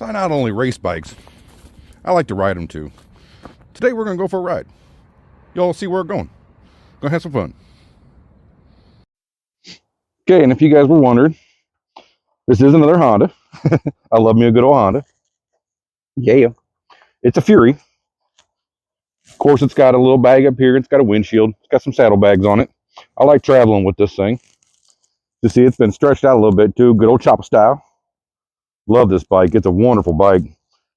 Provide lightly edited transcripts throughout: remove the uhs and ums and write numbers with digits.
I not only race bikes, I like to ride them too. Today we're going to go for a ride. Y'all see where we're going. Gonna have some fun. Okay, and if you guys were wondering, this is another Honda. I love me a good old Honda. Yeah. It's a Fury. Of course, it's got a little bag up here. It's got a windshield. It's got some saddlebags on it. I like traveling with this thing. You see, it's been stretched out a little bit too. Good old chopper style. Love this bike. It's a wonderful bike.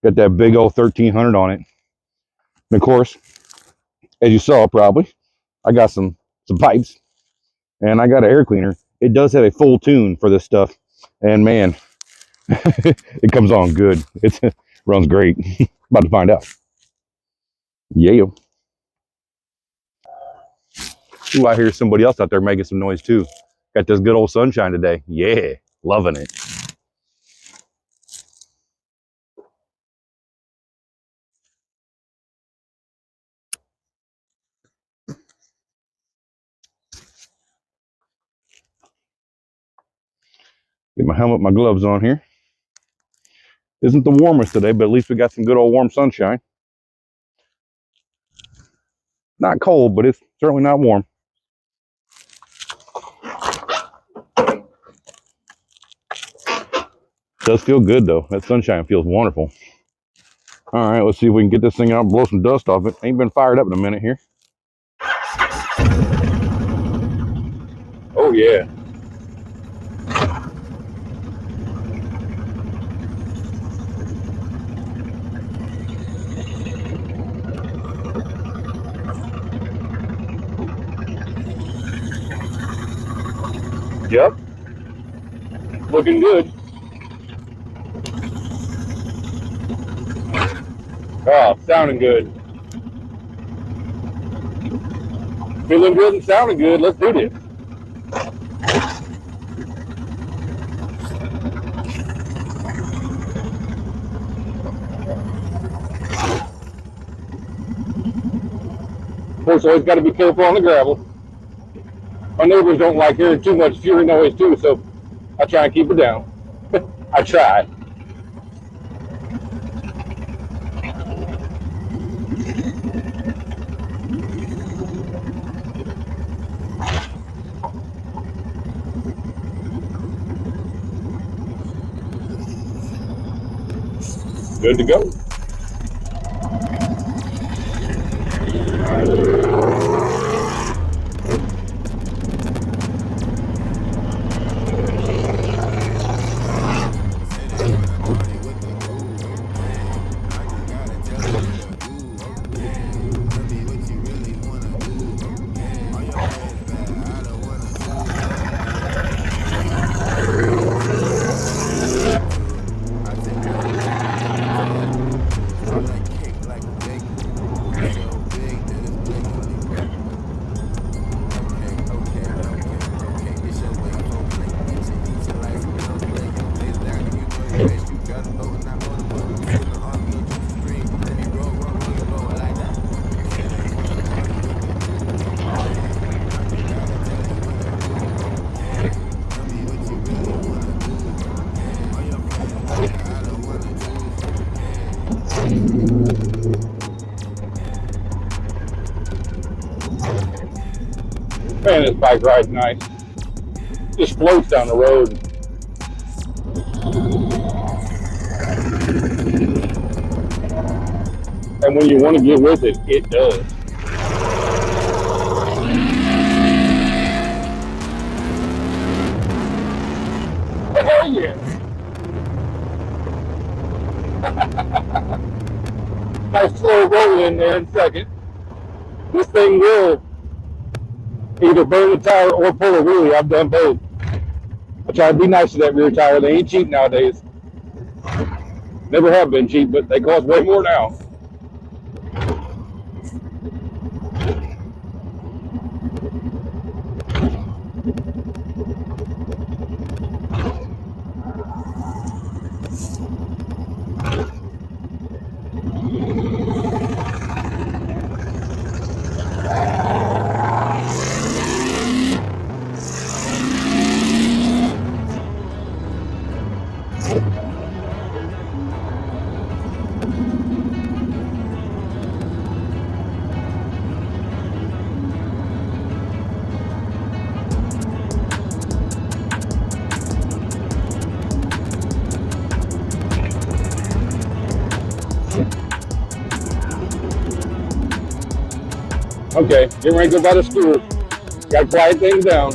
Got that big old 1300 on it. And of course, as you saw probably, I got some pipes and I got an air cleaner. It does have a full tune for this stuff. And man, it comes on good. It runs great. About to find out. Yeah. Ooh, I hear somebody else out there making some noise too. Got this good old sunshine today. Yeah, loving it. Get my helmet, my gloves on here. Isn't the warmest today, but at least we got some good old warm sunshine. Not cold, but it's certainly not warm. Does feel good though. That sunshine feels wonderful. All right, let's see if we can get this thing out and blow some dust off it. Ain't been fired up in a minute here. Oh yeah. Yep. Looking good. Oh, sounding good. Feeling good and sounding good. Let's do this. Of course, always got to be careful on the gravel. My neighbors don't like hearing too much Fury noise too, so I try and keep it down. I try. Good to go. Man, this bike ride's nice. Just floats down the road. And when you want to get with it, it does. Oh yeah. Nice slow roll in there in a second. This thing will either burn the tire or pull a wheelie. I've done both. I try to be nice to that rear tire. They ain't cheap nowadays. Never have been cheap, but they cost way more now. Okay, get ready to go by the school. Gotta quiet things down.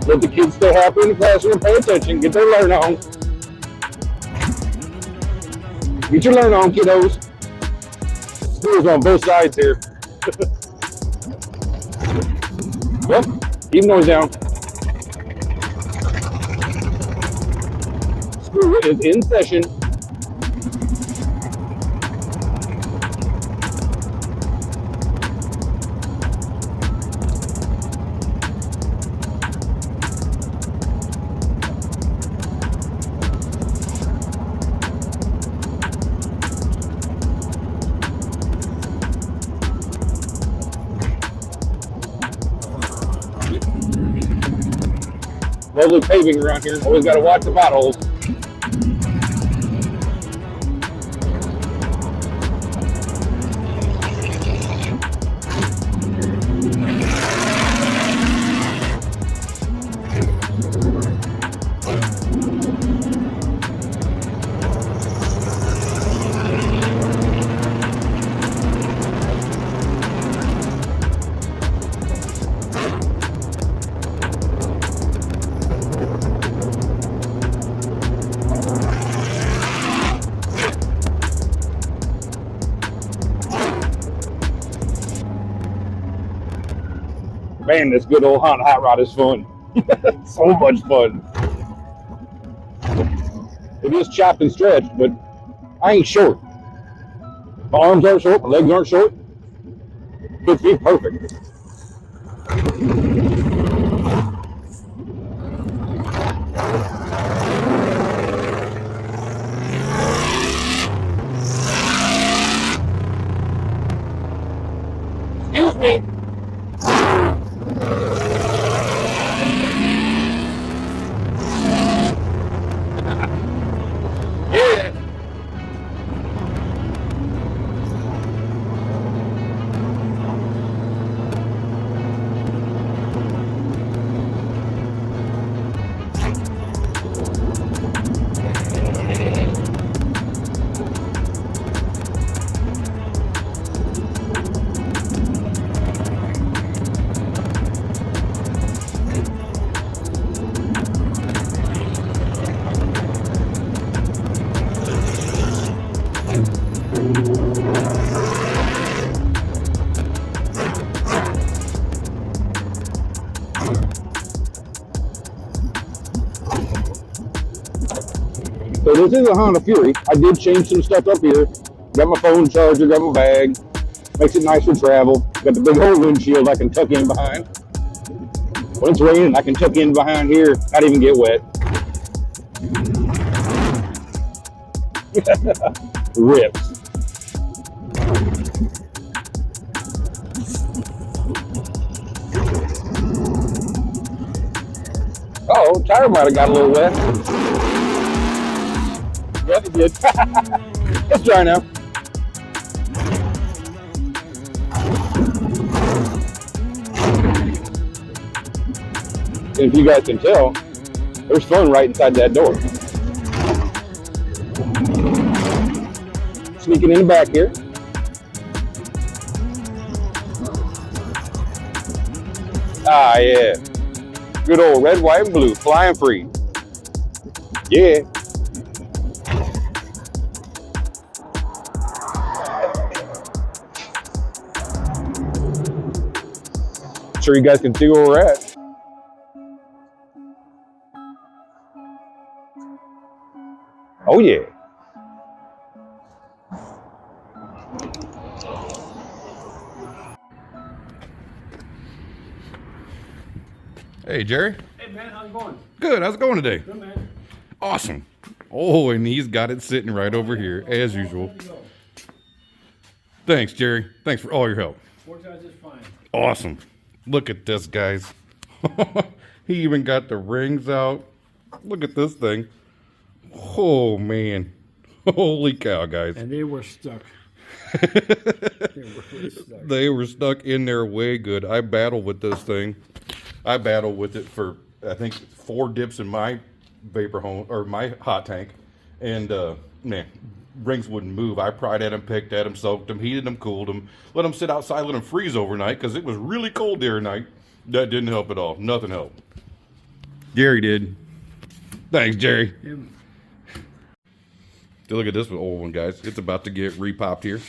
Let the kids stay happy in the classroom, pay attention, get their learn on. Get your learn on, kiddos. School's on both sides here. Well, keep noise down. School is in session. Lovely paving around here. Always got to watch the potholes. Man, this good old Honda hot rod is fun. So much fun. It is chopped and stretched, but I ain't short. My arms aren't short, my legs aren't short. Fits me perfect. Excuse me. So this is a Honda Fury. I did change some stuff up here. Got my phone charger, got my bag. Makes it nice for travel. Got the big old windshield I can tuck in behind. When it's raining, I can tuck in behind here, not even get wet. Rips. Oh, tire might have got a little wet. Yeah, it did. It's dry now. And if you guys can tell, there's fun right inside that door. Sneaking in the back here. Ah, yeah. Good old red, white, and blue, flying free. Yeah. Sure you guys can see where we're at. Oh yeah. Hey, Jerry. Hey, man, how's it going? Good. How's it going today? Good, man. Awesome. Oh, and he's got it sitting right over here, as usual. Thanks, Jerry. Thanks for all your help. Works out just fine. Awesome. Look at this, guys. He even got the rings out. Look at this thing. Oh, man. Holy cow, guys. And they were stuck. They were really stuck. They were stuck in there way good. I battled with this thing. I battled with it for, I think, 4 dips in my vapor hose, or my hot tank. And, man, rings wouldn't move. I pried at them, picked at them, soaked them, heated them, cooled them, let them sit outside, let them freeze overnight because it was really cold there at night. That didn't help at all. Nothing helped. Jerry did. Thanks, Jerry. So look at this old one, guys. It's about to get repopped here.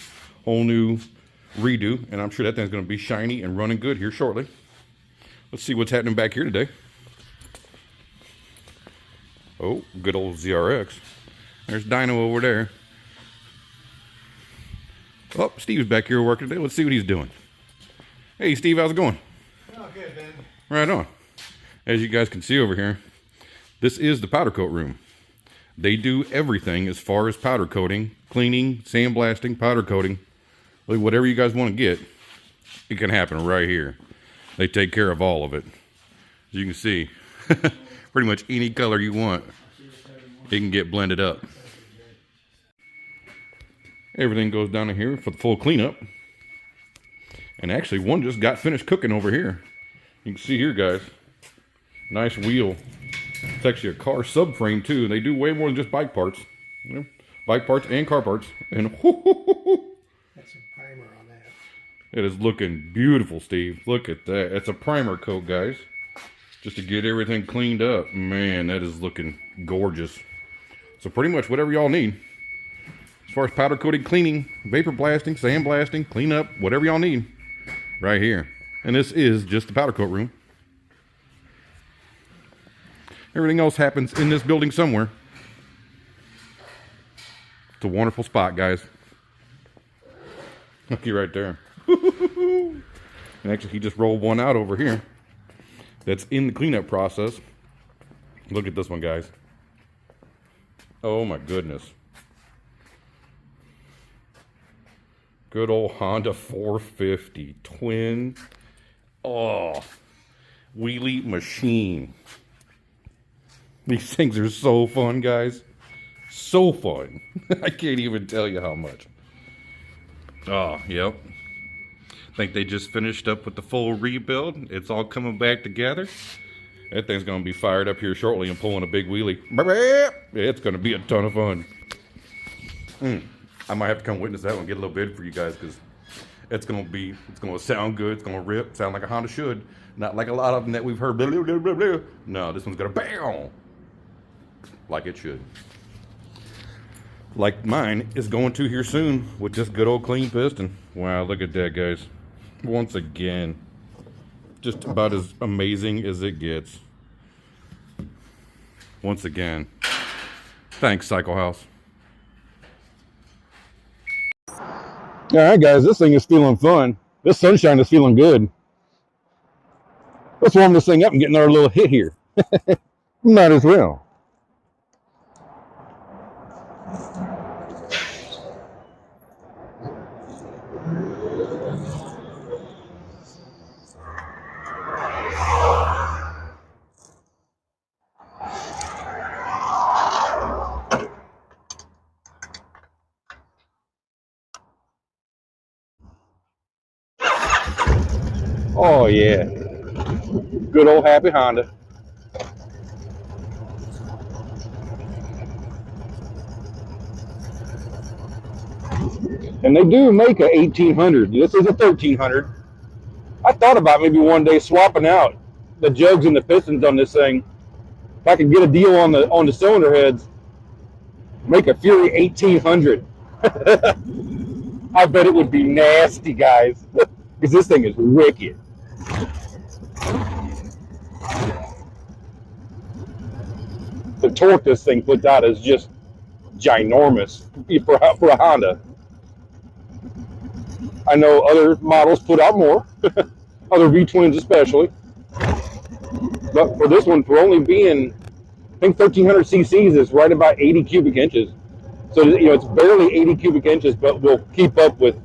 Whole new redo, and I'm sure that thing's going to be shiny and running good here shortly. Let's see what's happening back here today. Oh, good old ZRX. There's Dino over there. Oh, Steve's back here working today. Let's see what he's doing. Hey, Steve, how's it going? Oh, good, Ben. Right on. As you guys can see over here, this is the powder coat room. They do everything as far as powder coating, cleaning, sandblasting, powder coating. Whatever you guys want to get, it can happen right here. They take care of all of it. As you can see, pretty much any color you want, it can get blended up. Everything goes down in here for the full cleanup. And actually, one just got finished cooking over here. You can see here, guys. Nice wheel. It's actually a car subframe too. They do way more than just bike parts. You know, bike parts and car parts. And That's a primer on that. it is looking beautiful, Steve. Look at that. It's a primer coat, guys. Just to get everything cleaned up. Man, that is looking gorgeous. So pretty much whatever y'all need. As far as powder coating, cleaning, vapor blasting, sandblasting, cleanup, whatever y'all need. Right here. And this is just the powder coat room. Everything else happens in this building somewhere. It's a wonderful spot, guys. Looky right there. And actually, he just rolled one out over here. That's in the cleanup process. Look at this one, guys. Oh my goodness. Good old Honda 450 twin. Oh, wheelie machine. These things are so fun, guys. So fun. I can't even tell you how much. Oh, yep. Think they just finished up with the full rebuild. It's all coming back together. That thing's going to be fired up here shortly and pulling a big wheelie. It's going to be a ton of fun. I might have to come witness that one, get a little bit for you guys, because it's going to sound good. It's going to rip, sound like a Honda should. Not like a lot of them that we've heard. Blah, blah, blah, blah, blah. No, this one's going to bam. Like it should. Like mine is going to here soon with this good old clean piston. Wow, look at that, guys. Once again, just about as amazing as it gets. Once again, thanks, Cycle House. All right, guys, this thing is feeling fun. This sunshine is feeling good. Let's warm this thing up and get another little hit here. Might as well. Oh yeah, good old happy Honda. And they do make a 1800. This is a 1300. I thought about maybe one day swapping out the jugs and the pistons on this thing. If I could get a deal on the cylinder heads, make a Fury 1800. I bet it would be nasty, guys, because this thing is wicked. The torque this thing puts out is just ginormous for a Honda. I know other models put out more, other V-twins especially. But for this one, for only being, I think 1300 cc's is right about 80 cubic inches. So, you know, it's barely 80 cubic inches, but will keep up with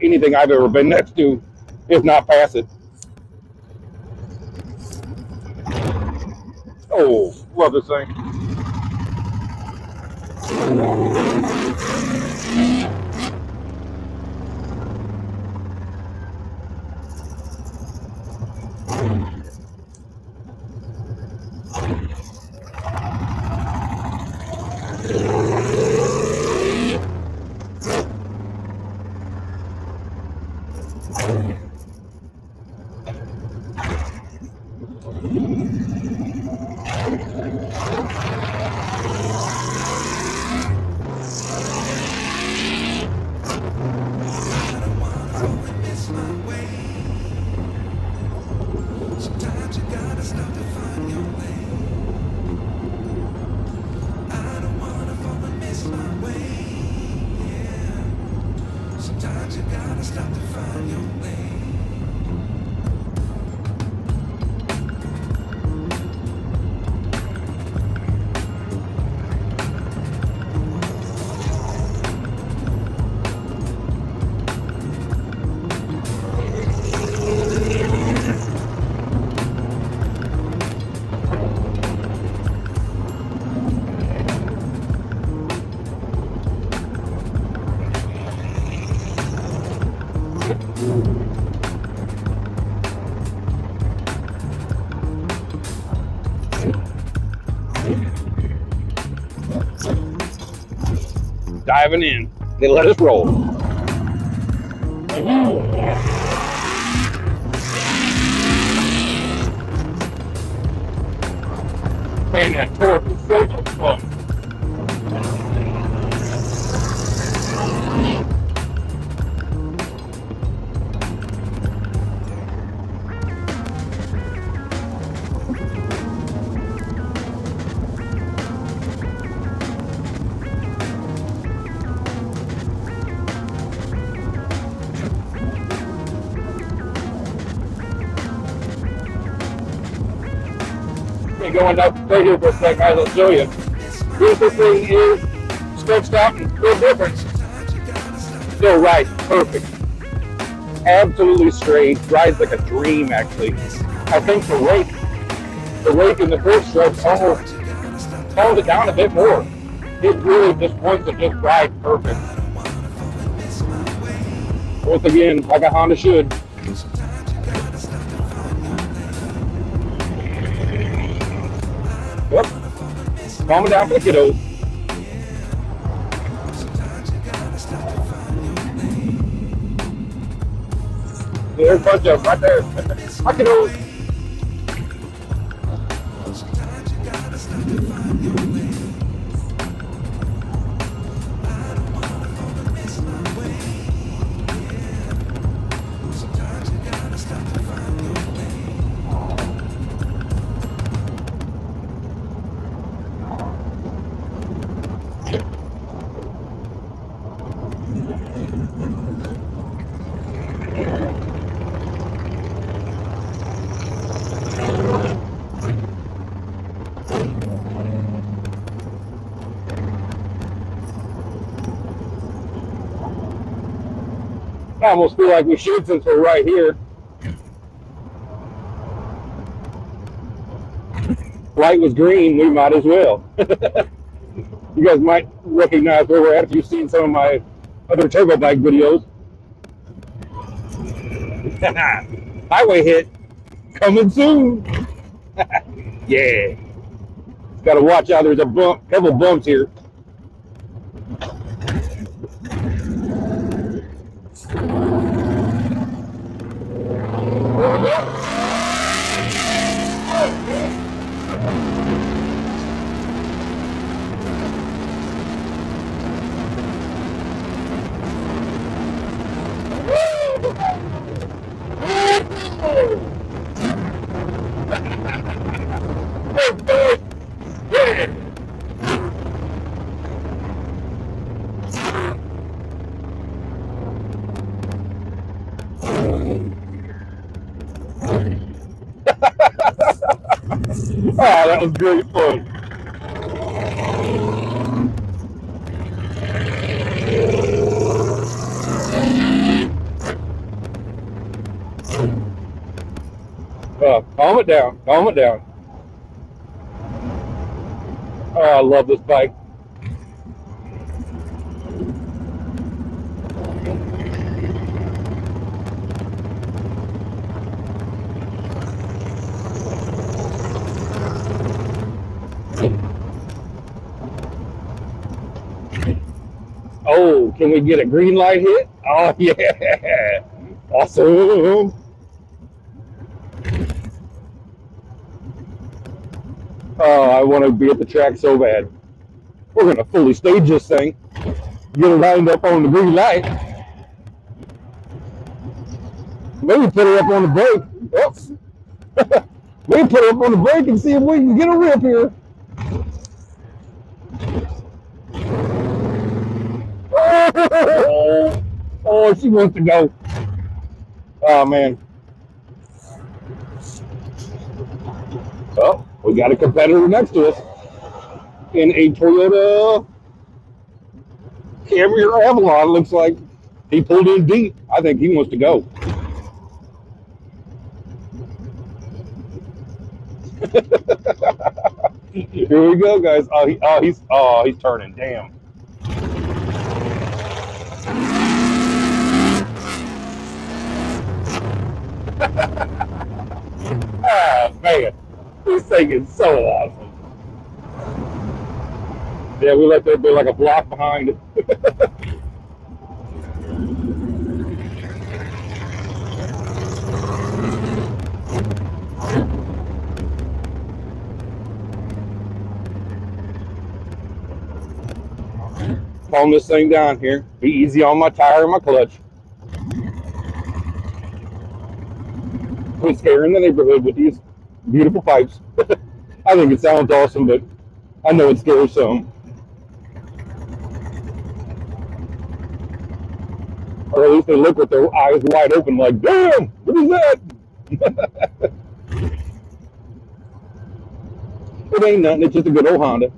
anything I've ever been next to, if not pass it. Oh, love this thing. Sometimes you gotta stop to find your way. I don't wanna fall and miss my way. Yeah. Sometimes you gotta stop to find your way. Diving in. They let us roll. Man, that torque is so fun. Going up right here for a second, guys, I'll show you. Here's this thing is stretched out and no difference. Still rides perfect. Absolutely straight. Rides like a dream, actually. I think the rake in the first strokes almost toned it down a bit more. It really just wants to just ride perfect. Once again, like a Honda should. Yep. Calm it down for the kiddos. There's a bunch of right there. Hi, kiddos. I almost feel like we should since we're right here. Light was green, we might as well. You guys might recognize where we're at if you've seen some of my other turbo bike videos. Highway hit coming soon. Yeah. Gotta watch out, there's a bump, couple bumps here. Oh, that was great fun. Calm it down, calm it down. Oh, I love this bike. Oh, can we get a green light hit? Oh, yeah. Awesome. Oh, I want to be at the track so bad. We're going to fully stage this thing. Get it lined up on the green light. Maybe put it up on the brake. Oops. Maybe put it up on the brake and see if we can get a rip here. Oh, she wants to go. Oh, man. Oh, we got a competitor next to us in a Toyota Camry or Avalon. Looks like he pulled in deep. I think he wants to go. Here we go, guys. He's turning. Damn. Ah, man. This thing is so awesome. Yeah, we let there be like a block behind it. Calm this thing down here. Be easy on my tire and my clutch. Quit scaring the neighborhood with these beautiful pipes. I think it sounds awesome, but I know it scares some. Or at least they look with their eyes wide open like, damn, what is that? It ain't nothing, it's just a good old Honda.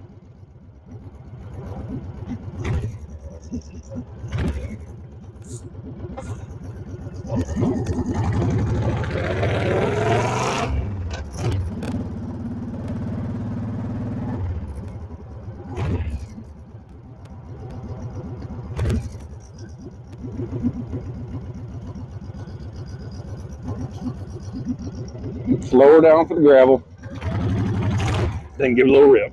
Slow her down for the gravel, then give it a little rip.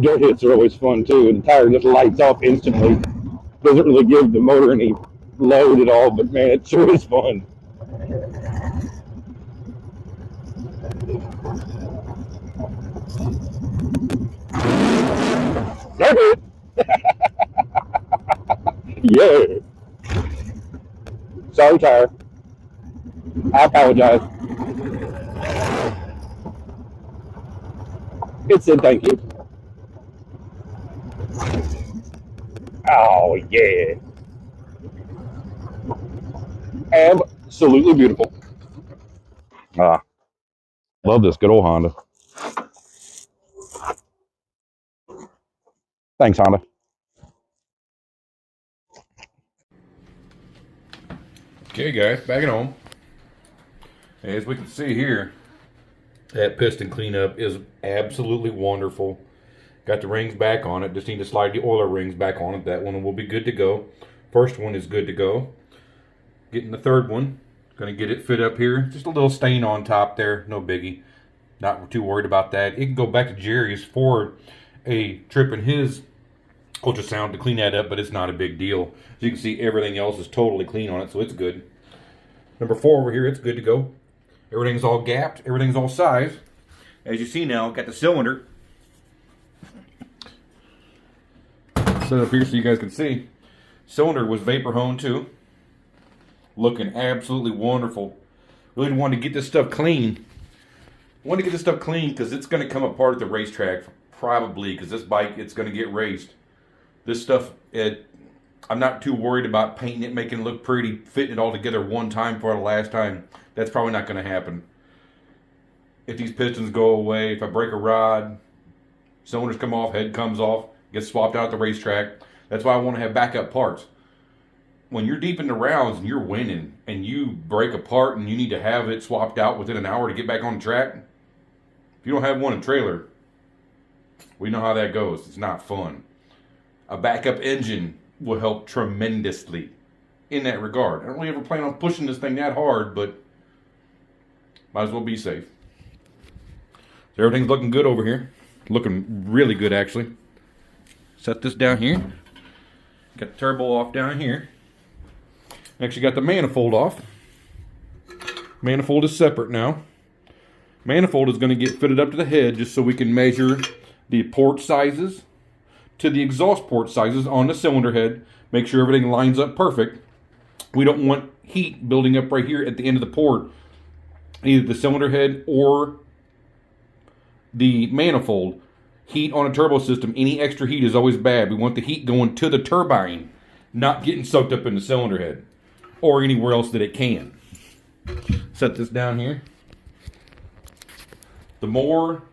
Dirt hits are always fun too, and the tire just lights off instantly. Doesn't really give the motor any load at all, but man, it sure is fun. Circuit! Yeah. Sorry, tire. I apologize. It said thank you. Oh, yeah. Absolutely beautiful. Love this good old Honda. Thanks, Honda. Okay, guys, back at home. As we can see here, that piston cleanup is absolutely wonderful. Got the rings back on it. Just need to slide the oiler rings back on it. That one will be good to go. First one is good to go. Getting the third one. Going to get it fit up here. Just a little stain on top there. No biggie. Not too worried about that. It can go back to Jerry's for a trip in his ultrasound to clean that up, but it's not a big deal. As you can see, everything else is totally clean on it, so it's good. Number 4 over here, it's good to go. Everything's all gapped. Everything's all sized. As you see now, got the cylinder set up here so you guys can see. Cylinder was vapor honed too. Looking absolutely wonderful. Really wanted to get this stuff clean. Wanted to get this stuff clean because it's going to come apart at the racetrack. Probably because this bike, it's going to get raced. This stuff, I'm not too worried about painting it, making it look pretty, fitting it all together one time for the last time. That's probably not going to happen. If these pistons go away, if I break a rod, cylinders come off, head comes off, gets swapped out at the racetrack. That's why I want to have backup parts. When you're deep in the rounds and you're winning and you break a part and you need to have it swapped out within an hour to get back on the track, if you don't have one in trailer, we know how that goes. It's not fun. A backup engine will help tremendously in that regard. I don't really ever plan on pushing this thing that hard, but might as well be safe. So everything's looking good over here. Looking really good, actually. set this down here. Got the turbo off down here. Actually got the manifold off. Manifold is separate now. Manifold is going to get fitted up to the head just so we can measure the port sizes to the exhaust port sizes on the cylinder head. Make sure everything lines up perfect. We don't want heat building up right here at the end of the port, either the cylinder head or the manifold. Heat on a turbo system, any extra heat is always bad. We want the heat going to the turbine, not getting soaked up in the cylinder head or anywhere else that it can. Set this down here. The more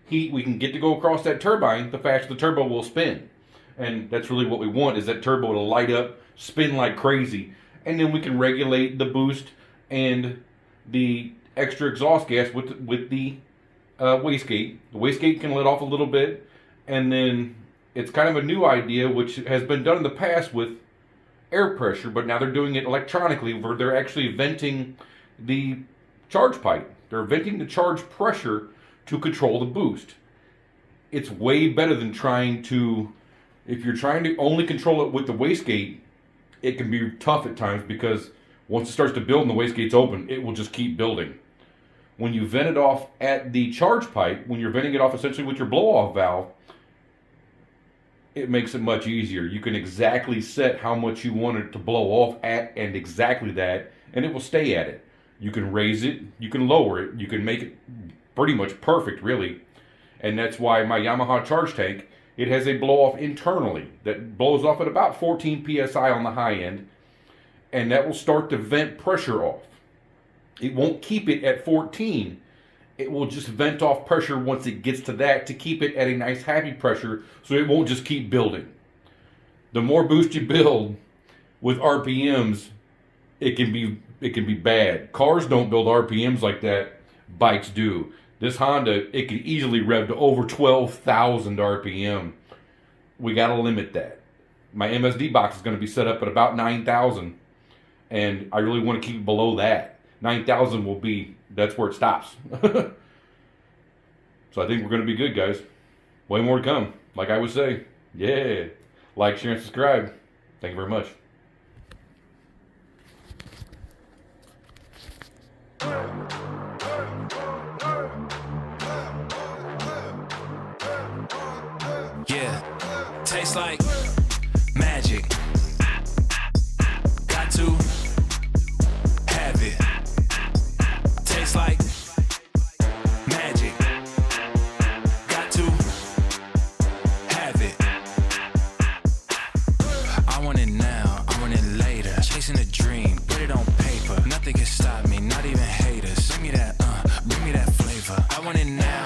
heat we can get to go across that turbine, the faster the turbo will spin. And that's really what we want, is that turbo to light up, spin like crazy. And then we can regulate the boost and the extra exhaust gas with the wastegate. The wastegate can let off a little bit, and then it's kind of a new idea which has been done in the past with air pressure, but now they're doing it electronically where they're actually venting the charge pipe. They're venting the charge pressure to control the boost. It's way better than trying to, if you're trying to only control it with the wastegate, it can be tough at times because once it starts to build and the wastegate's open, it will just keep building. When you vent it off at the charge pipe, when you're venting it off essentially with your blow-off valve, it makes it much easier. You can exactly set how much you want it to blow off at and exactly that, and it will stay at it. You can raise it, you can lower it, you can make it pretty much perfect, really. And that's why my Yamaha charge tank, it has a blow-off internally that blows off at about 14 psi on the high end, and that will start to vent pressure off. It won't keep it at 14. It will just vent off pressure once it gets to that to keep it at a nice happy pressure so it won't just keep building. The more boost you build with RPMs, it can be bad. Cars don't build RPMs like that. Bikes do. This Honda, it can easily rev to over 12,000 RPM. We got to limit that. My MSD box is going to be set up at about 9,000, and I really want to keep it below that. 9,000 will be, that's where it stops. So I think we're going to be good, guys. Way more to come. Like I would say, yeah. Like, share, and subscribe. Thank you very much. Yeah, tastes like magic. Got to have it. Tastes like magic. Got to have it. I want it now, I want it later. Chasing a dream, put it on paper. Nothing can stop me, not even haters. Bring me that flavor. I want it now.